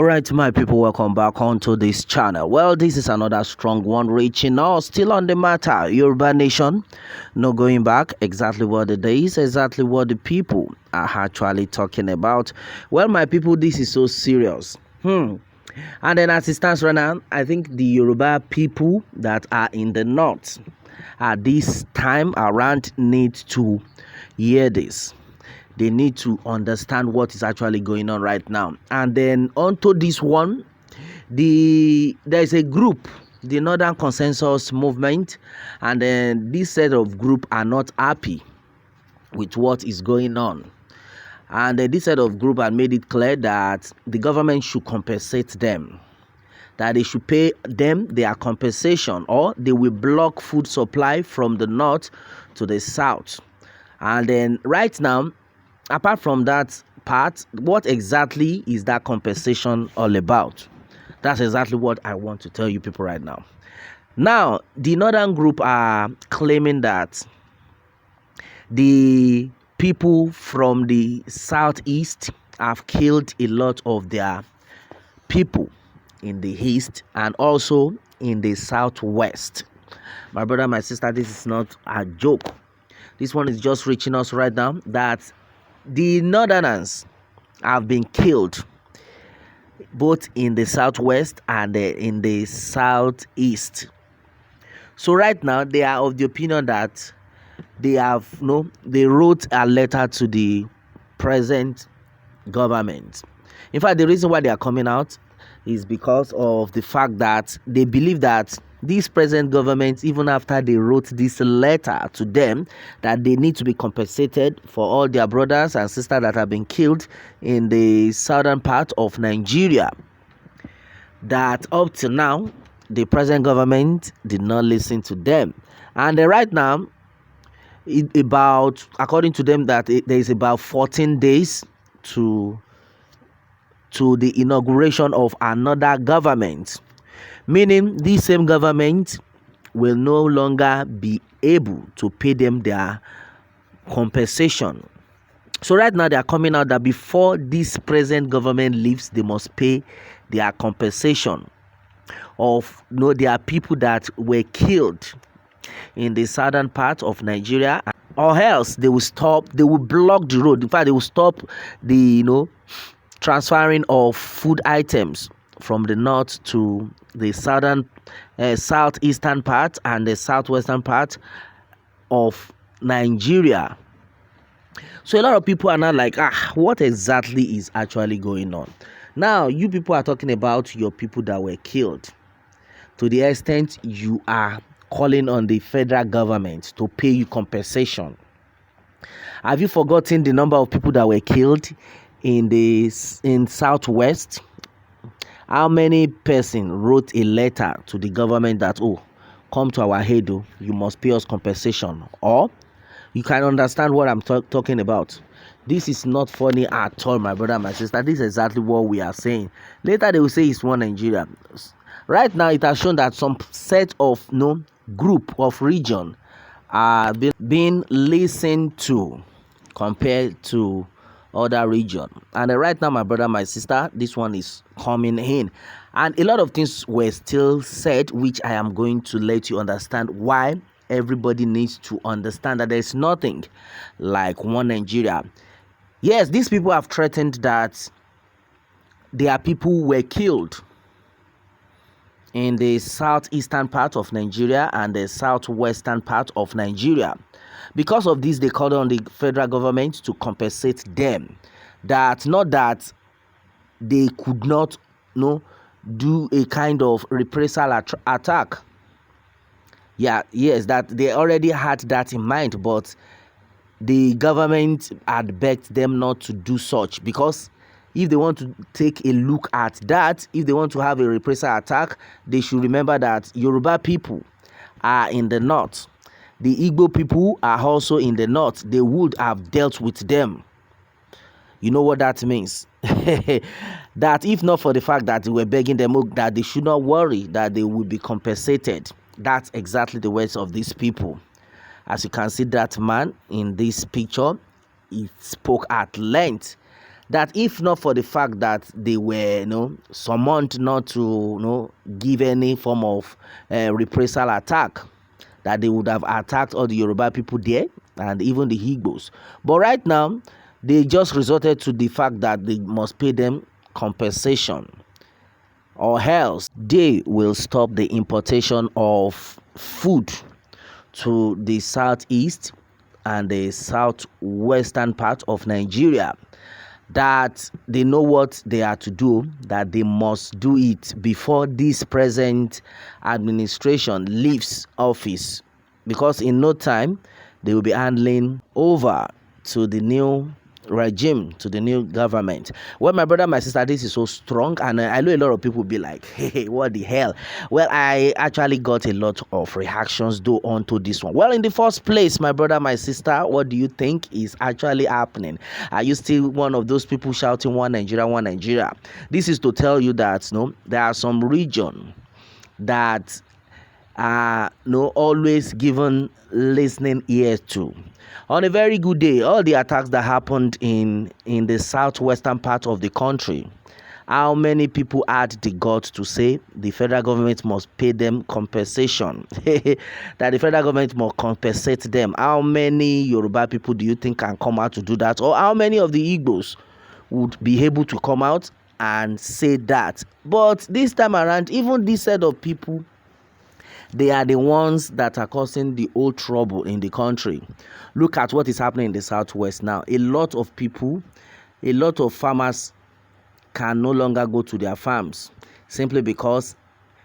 Alright, my people, welcome back onto this channel. Well, this is another strong one reaching us, still on the matter. Yoruba nation, no going back. Exactly what it is, exactly what the people are actually talking about. Well, my people, this is so serious. And then as it stands right now, I think the Yoruba people that are in the north at this time around need to hear this. They need to understand what is actually going on right now. And then onto this one, there's a group, the Northern Consensus Movement, and then this set of group are not happy with what is going on. And this set of group had made it clear that the government should compensate them, that they should pay them their compensation, or they will block food supply from the north to the south. And then right now, apart from that part, what exactly is that compensation all about? That's exactly what I want to tell you people right now. Now, the northern group are claiming that the people from the southeast have killed a lot of their people in the east and also in the southwest. My brother, my sister, this is not a joke. This one is just reaching us right now that the northerners have been killed both in the southwest and in the southeast. So right now they are of the opinion that they wrote a letter to the present government. In fact, the reason why they are coming out is because of the fact that they believe that this present government, even after they wrote this letter to them, that they need to be compensated for all their brothers and sisters that have been killed in the southern part of Nigeria. That up to now, the present government did not listen to them. And right now, according to them, that there is about 14 days to the inauguration of another government, meaning this same government will no longer be able to pay them their compensation. So right now they are coming out that before this present government leaves, they must pay their compensation of their people that were killed in the southern part of Nigeria, or else they will block the road. In fact, they will stop the transferring of food items from the north to the southeastern part and the southwestern part of Nigeria. So a lot of people are not like, what exactly is actually going on? Now, you people are talking about your people that were killed, to the extent you are calling on the federal government to pay you compensation. Have you forgotten the number of people that were killed in southwest? How many person wrote a letter to the government that, come to our head, you must pay us compensation? Or you can understand what I'm talking about. This is not funny at all, my brother, my sister. This is exactly what we are saying. Later they will say it's one Nigeria. Right now it has shown that some set of group of region are being listened to compared to other region. And right now, my brother, my sister, this one is coming in, and a lot of things were still said, which I am going to let you understand why everybody needs to understand that there's nothing like one Nigeria. Yes, these people have threatened that their people were killed in the southeastern part of Nigeria and the southwestern part of Nigeria. Because of this, they called on the federal government to compensate them. That not that they could not do a kind of reprisal attack. Yes, that they already had that in mind, but the government had begged them not to do such, because if they want to take a look at that, if they want to have a reprisal attack, they should remember that Yoruba people are in the north. The Igbo people are also in the north. They would have dealt with them. You know what that means? That if not for the fact that they were begging them that they should not worry, that they will be compensated. That's exactly the words of these people. As you can see, that man in this picture, he spoke at length that if not for the fact that they were, summoned not to, give any form of reprisal attack, that they would have attacked all the Yoruba people there and even the Igbos. But right now, they just resorted to the fact that they must pay them compensation, or else they will stop the importation of food to the southeast and the southwestern part of Nigeria. That they know what they are to do, that they must do it before this present administration leaves office, because in no time they will be handling over to the new regime, to the new government. Well, my brother, my sister, this is so strong, and I know a lot of people will be like, hey, what the hell? Well, I actually got a lot of reactions though onto this one. Well, in the first place, my brother, my sister, what do you think is actually happening? Are you still one of those people shouting one Nigeria, one Nigeria? This is to tell you that there are some region that are always given listening ears to. On a very good day, all the attacks that happened in the southwestern part of the country, how many people had the guts to say the federal government must pay them compensation? That the federal government must compensate them. How many Yoruba people do you think can come out to do that? Or how many of the Igbos would be able to come out and say that? But this time around, even this set of people, they are the ones that are causing the whole trouble in the country. Look at what is happening in the southwest now. A lot of people, a lot of farmers can no longer go to their farms simply because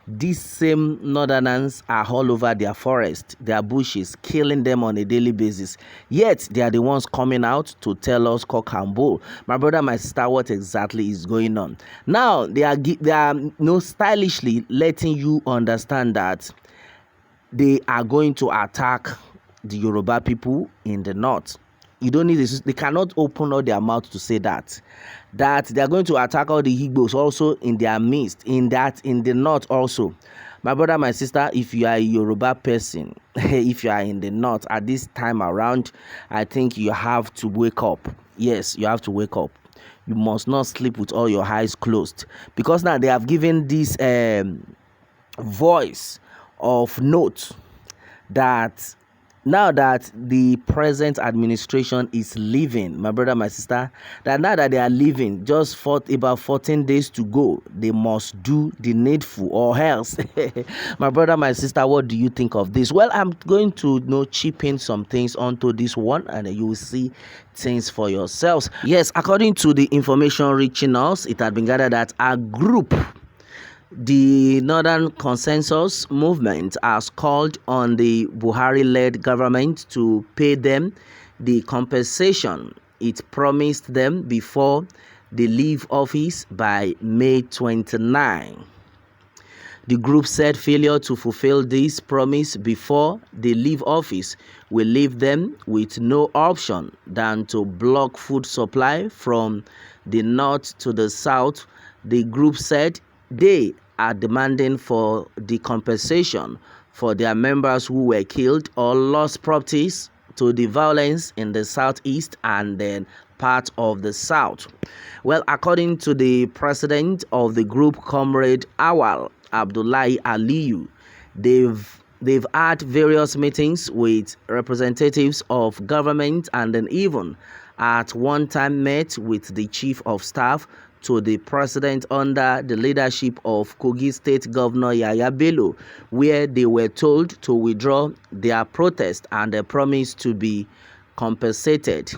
these same northerners are all over their forest, their bushes, killing them on a daily basis. Yet they are the ones coming out to tell us cock and bull. My brother, my sister, what exactly is going on? Now they are stylishly letting you understand that they are going to attack the Yoruba people in the north. You don't need this. They cannot open all their mouth to say that they are going to attack all the Igbos also in their midst, in the north also. My brother, my sister, if you are a Yoruba person, if you are in the north at this time around, I think you have to wake up. Yes, you have to wake up. You must not sleep with all your eyes closed, because now they have given this voice of note that now that the present administration is leaving, my brother, my sister, that now that they are leaving, just for about 14 days to go, they must do the needful, or else. My brother, my sister, what do you think of this? Well, I'm going to chip in some things onto this one, and you will see things for yourselves. Yes, according to the information reaching us, it had been gathered that a group, the Northern Consensus Movement, has called on the Buhari-led government to pay them the compensation it promised them before they leave office by May 29. The group said failure to fulfill this promise before they leave office will leave them with no option than to block food supply from the north to the south. The group said they are demanding for the compensation for their members who were killed or lost properties to the violence in the southeast and then part of the south. Well, according to the president of the group, Comrade Awal Abdullahi Aliyu, they've had various meetings with representatives of government and then even at one time met with the chief of staff to the president under the leadership of Kogi State Governor Yaya Bello, where they were told to withdraw their protest and they promised to be compensated.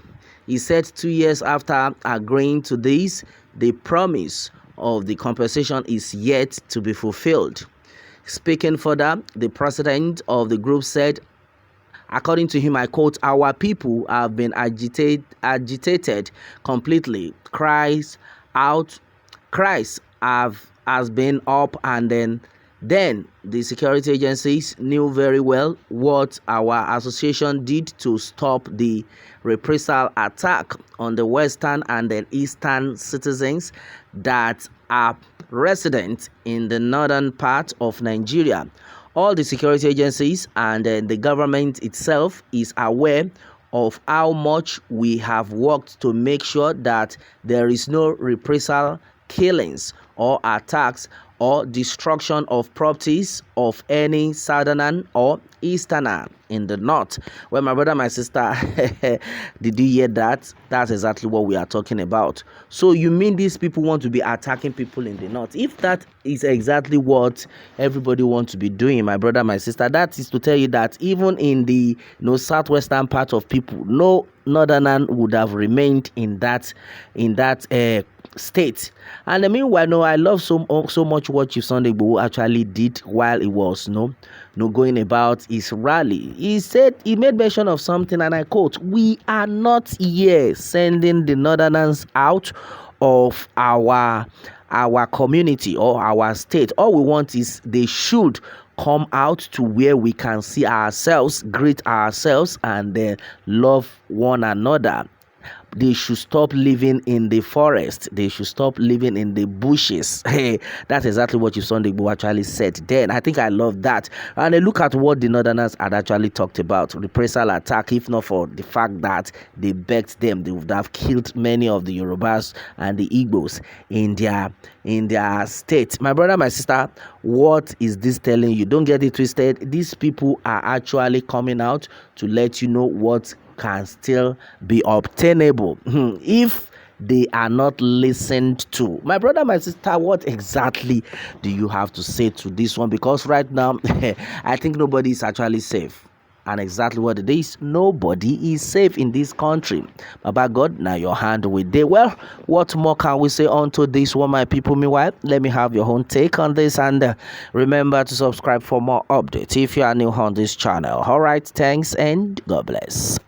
He said 2 years after agreeing to this, the promise of the compensation is yet to be fulfilled. Speaking further, the president of the group said, according to him, I quote, "Our people have been agitated completely. Cries has been up, and then the security agencies knew very well what our association did to stop the reprisal attack on the western and the eastern citizens that are resident in the northern part of Nigeria. All the security agencies and the government itself is aware of how much we have worked to make sure that there is no reprisal killings or attacks or destruction of properties of any southerner or easterner in the north. Well, my brother, my sister, did you hear that? That's exactly what we are talking about. So you mean these people want to be attacking people in the north? If that is exactly what everybody wants to be doing, my brother, my sister, that is to tell you that even in the southwestern part of people, no northerner would have remained in that state. And meanwhile, no, I love so much what Chief Sunday Igboho actually did while he was going about his rally. He said, he made mention of something, and I quote, "We are not here sending the northerners out of our community or our state. All we want is they should come out to where we can see ourselves, greet ourselves, and love one another. They should stop living in the forest. They should stop living in the bushes." Hey, that's exactly what Sunday Igboho actually said then. I think I love that. And look at what the northerners had actually talked about. Reprisal attack, if not for the fact that they begged them, they would have killed many of the Yorubas and the Igbos in their state. My brother, my sister, what is this telling you? Don't get it twisted. These people are actually coming out to let you know what can still be obtainable if they are not listened to. My brother, my sister, what exactly do you have to say to this one? Because right now I think nobody is actually safe. And exactly what it is, nobody is safe in this country. Baba God, now your hand with day. Well, what more can we say onto this one, my people? Meanwhile, let me have your own take on this, and remember to subscribe for more updates if you are new on this channel. All right, thanks and God bless.